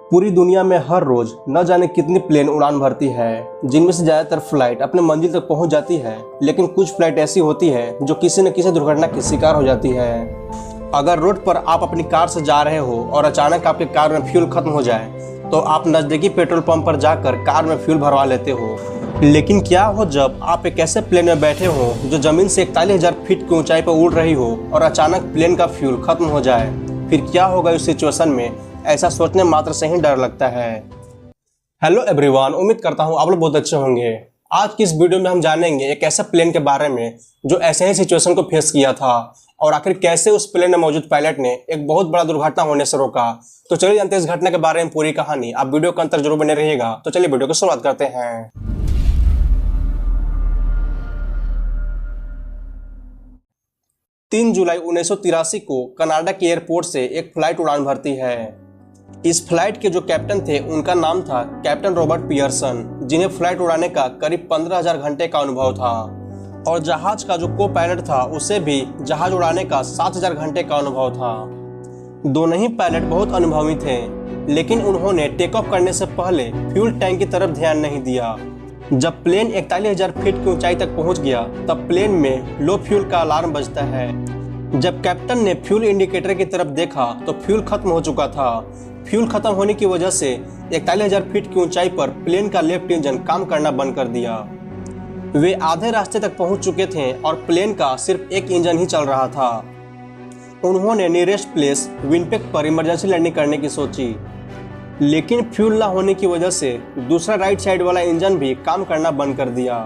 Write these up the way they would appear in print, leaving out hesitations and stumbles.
पूरी दुनिया में हर रोज न जाने कितनी प्लेन उड़ान भरती है, जिनमें से ज्यादातर फ्लाइट अपने मंजिल तक पहुंच जाती है। लेकिन कुछ फ्लाइट ऐसी होती है जो किसी न किसी दुर्घटना की शिकार हो जाती है। अगर रोड पर आप अपनी कार से जा रहे हो और अचानक आपके कार में फ्यूल खत्म हो जाए तो आप नजदीकी पेट्रोल पंप पर जाकर कार में फ्यूल भरवा लेते हो। लेकिन क्या हो जब आप एक ऐसे प्लेन में बैठे हो जो जमीन से 41,000 फीट की ऊंचाई पर उड़ रही हो और अचानक प्लेन का फ्यूल खत्म हो जाए? फिर क्या होगा इस सिचुएशन में? ऐसा सोचने मात्र से ही डर लगता है। हेलो एवरीवन, उम्मीद करता हूँ आप लोग बहुत अच्छे होंगे। आज की इस वीडियो में हम जानेंगे एक ऐसे प्लेन के बारे में जो ऐसे ही सिचुएशन को फेस किया था और आखिर कैसे उस प्लेन में मौजूद पायलट ने एक बहुत बड़ा दुर्घटना होने से रोका। तो चलिए जानते हैं इस घटना के बारे में पूरी कहानी। आप वीडियो के अंत तक जरूर बने रहिएगा। तो चलिए वीडियो की शुरुआत करते हैं। 3 जुलाई 1983 को कनाडा के एयरपोर्ट से एक फ्लाइट उड़ान भरती है। इस फ्लाइट के जो कैप्टन थे उनका नाम था कैप्टन रॉबर्ट पियर्सन, जिन्हें फ्लाइट उड़ाने का करीब 15,000 घंटे का अनुभव था। और जहाज का जो को पायलट था उसे भी जहाज उड़ाने का 7,000 घंटे का अनुभव था। दोनों ही पायलट बहुत अनुभवी थे, लेकिन उन्होंने टेक ऑफ करने से पहले फ्यूल टैंक की तरफ ध्यान नहीं दिया। जब प्लेन 41,000 फीट की ऊंचाई तक पहुंच गया तब प्लेन में लो फ्यूल का अलार्म बजता है। जब कैप्टन ने फ्यूल इंडिकेटर की तरफ देखा तो फ्यूल खत्म हो चुका था। फ्यूल खत्म होने की वजह से 41,000 फीट की ऊंचाई पर प्लेन का लेफ्ट इंजन काम करना बंद कर दिया। वे आधे रास्ते तक पहुंच चुके थे और प्लेन का सिर्फ एक इंजन ही चल रहा था। उन्होंने नियरेस्ट प्लेस विनपेग पर इमरजेंसी लैंडिंग करने की सोची, लेकिन फ्यूल ना होने की वजह से दूसरा राइट साइड वाला इंजन भी काम करना बंद कर दिया।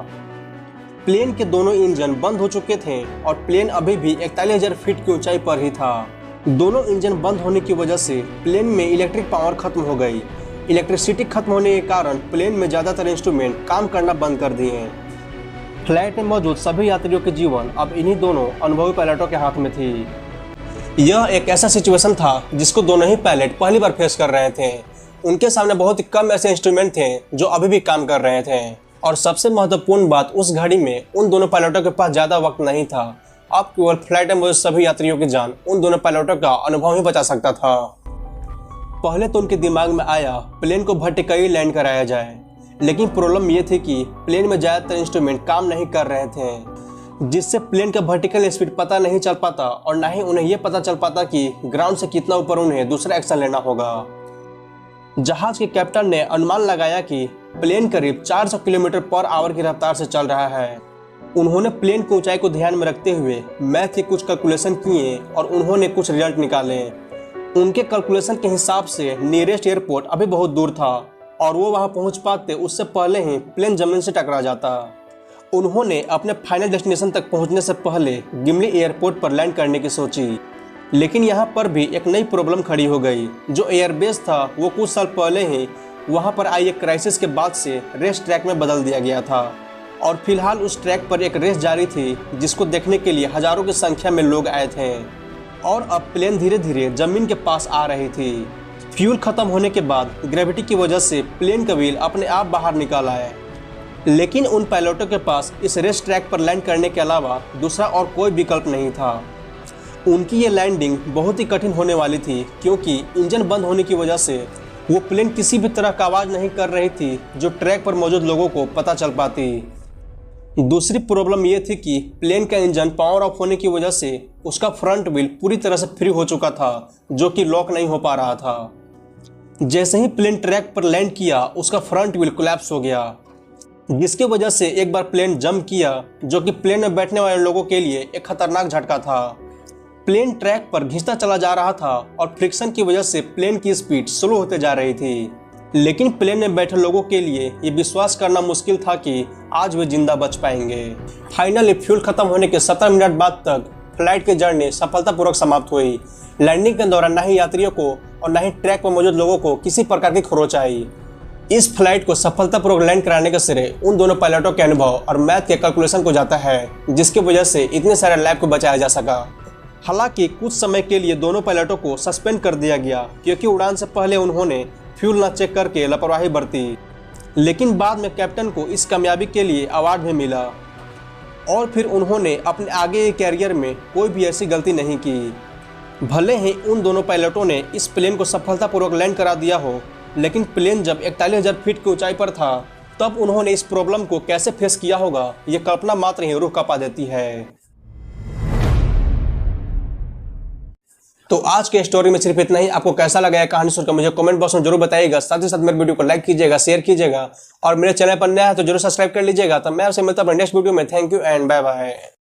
प्लेन के दोनों इंजन बंद हो चुके थे और प्लेन अभी भी 41,000 फीट की ऊंचाई पर ही था। दोनों इंजन बंद होने की वजह से प्लेन में इलेक्ट्रिक पावर खत्म हो गई। इलेक्ट्रिसिटी खत्म होने के कारण प्लेन में ज्यादातर इंस्ट्रूमेंट काम करना बंद कर दिए। फ्लाइट में मौजूद सभी यात्रियों के जीवन अब इन्हीं दोनों अनुभवी पायलटों के हाथ में थी। यह एक ऐसा सिचुएशन था जिसको दोनों ही पायलट पहली बार फेस कर रहे थे। उनके सामने बहुत ही कम ऐसे इंस्ट्रूमेंट थे जो अभी भी काम कर रहे थे। और सबसे महत्वपूर्ण बात, उस घड़ी में उन दोनों पायलटों के पास ज्यादा वक्त नहीं था। अब केवल फ्लाइट में मौजूद सभी यात्रियों की जान उन दोनों पायलटों का अनुभव ही बचा सकता था। पहले तो उनके दिमाग में आया प्लेन को वर्टिकली लैंड कराया जाए, लेकिन प्रॉब्लम ये थी कि प्लेन में ज्यादातर इंस्ट्रूमेंट काम नहीं कर रहे थे, जिससे प्लेन का वर्टिकल स्पीड पता नहीं चल पाता और ना ही उन्हें यह पता चल पाता कि ग्राउंड से कितना ऊपर उन्हें दूसरा एक्शन लेना होगा। जहाज के कैप्टन ने अनुमान लगाया कि प्लेन करीब 400 किलोमीटर पर आवर की रफ्तार से चल रहा है। उन्होंने प्लेन की ऊंचाई को ध्यान में रखते हुए मैथ के कुछ कैलकुलेशन किए और उन्होंने कुछ रिजल्ट निकाले। उनके कैलकुलेशन के हिसाब से नियरेस्ट एयरपोर्ट अभी बहुत दूर था और वो वहां पहुंच पाते उससे पहले ही प्लेन जमीन से टकरा जाता। उन्होंने अपने फाइनल डेस्टिनेशन तक पहुंचने से पहले गिमली एयरपोर्ट पर लैंड करने की सोची, लेकिन यहाँ पर भी एक नई प्रॉब्लम खड़ी हो गई। जो एयरबेस था वो कुछ साल पहले ही वहाँ पर आई एक क्राइसिस के बाद से रेस ट्रैक में बदल दिया गया था और फिलहाल उस ट्रैक पर एक रेस जारी थी जिसको देखने के लिए हजारों की संख्या में लोग आए थे। और अब प्लेन धीरे धीरे जमीन के पास आ रही थी। फ्यूल खत्म होने के बाद ग्रेविटी की वजह से प्लेन का व्हील अपने आप बाहर निकल आए, लेकिन उन पायलटों के पास इस रेस ट्रैक पर लैंड करने के अलावा दूसरा और कोई विकल्प नहीं था। उनकी ये लैंडिंग बहुत ही कठिन होने वाली थी, क्योंकि इंजन बंद होने की वजह से वो प्लेन किसी भी तरह का आवाज़ नहीं कर रही थी जो ट्रैक पर मौजूद लोगों को पता चल पाती। दूसरी प्रॉब्लम ये थी कि प्लेन का इंजन पावर ऑफ होने की वजह से उसका फ्रंट व्हील पूरी तरह से फ्री हो चुका था, जो कि लॉक नहीं हो पा रहा था। जैसे ही प्लेन ट्रैक पर लैंड किया उसका फ्रंट व्हील कोलैप्स हो गया, जिसकी वजह से एक बार प्लेन जंप किया, जो कि प्लेन में बैठने वाले लोगों के लिए एक खतरनाक झटका था। प्लेन ट्रैक पर घिसता चला जा रहा था और फ्रिक्शन की वजह से प्लेन की स्पीड स्लो होते जा रही थी, लेकिन प्लेन में बैठे लोगों के लिए ये विश्वास करना मुश्किल था कि आज वे जिंदा बच पाएंगे। फाइनली फ्यूल खत्म होने के 17 मिनट बाद तक फ्लाइट की जर्नी सफलतापूर्वक समाप्त हुई। लैंडिंग के दौरान न ही यात्रियों को और न ही ट्रैक पर मौजूद लोगों को किसी प्रकार की खरोच आई। इस फ्लाइट को सफलतापूर्वक लैंड कराने का श्रेय उन दोनों पायलटों के अनुभव और मैथ के कैलकुलेशन को जाता है, जिसकी वजह से इतने सारे लाइफ को बचाया जा सका। हालांकि कुछ समय के लिए दोनों पायलटों को सस्पेंड कर दिया गया, क्योंकि उड़ान से पहले उन्होंने फ्यूल न चेक करके लापरवाही बरती, लेकिन बाद में कैप्टन को इस कामयाबी के लिए अवार्ड भी मिला और फिर उन्होंने अपने आगे के कैरियर में कोई भी ऐसी गलती नहीं की। भले ही उन दोनों पायलटों ने इस प्लेन को सफलतापूर्वक लैंड करा दिया हो, लेकिन प्लेन जब 41,000 फीट की ऊंचाई पर था तब उन्होंने इस प्रॉब्लम को कैसे फेस किया होगा, ये कल्पना मात्र ही रूह कांपा देती है। तो आज के स्टोरी में सिर्फ इतना ही। आपको कैसा लगा कहानी सुनकर मुझे कमेंट बॉक्स में जरूर बताइएगा। साथ ही साथ मेरे वीडियो को लाइक कीजिएगा, शेयर कीजिएगा और मेरे चैनल पर नया है तो जरूर सब्सक्राइब कर लीजिएगा। तब मैं आपसे मिलता हूं नेक्स्ट वीडियो में। Thank you and bye bye.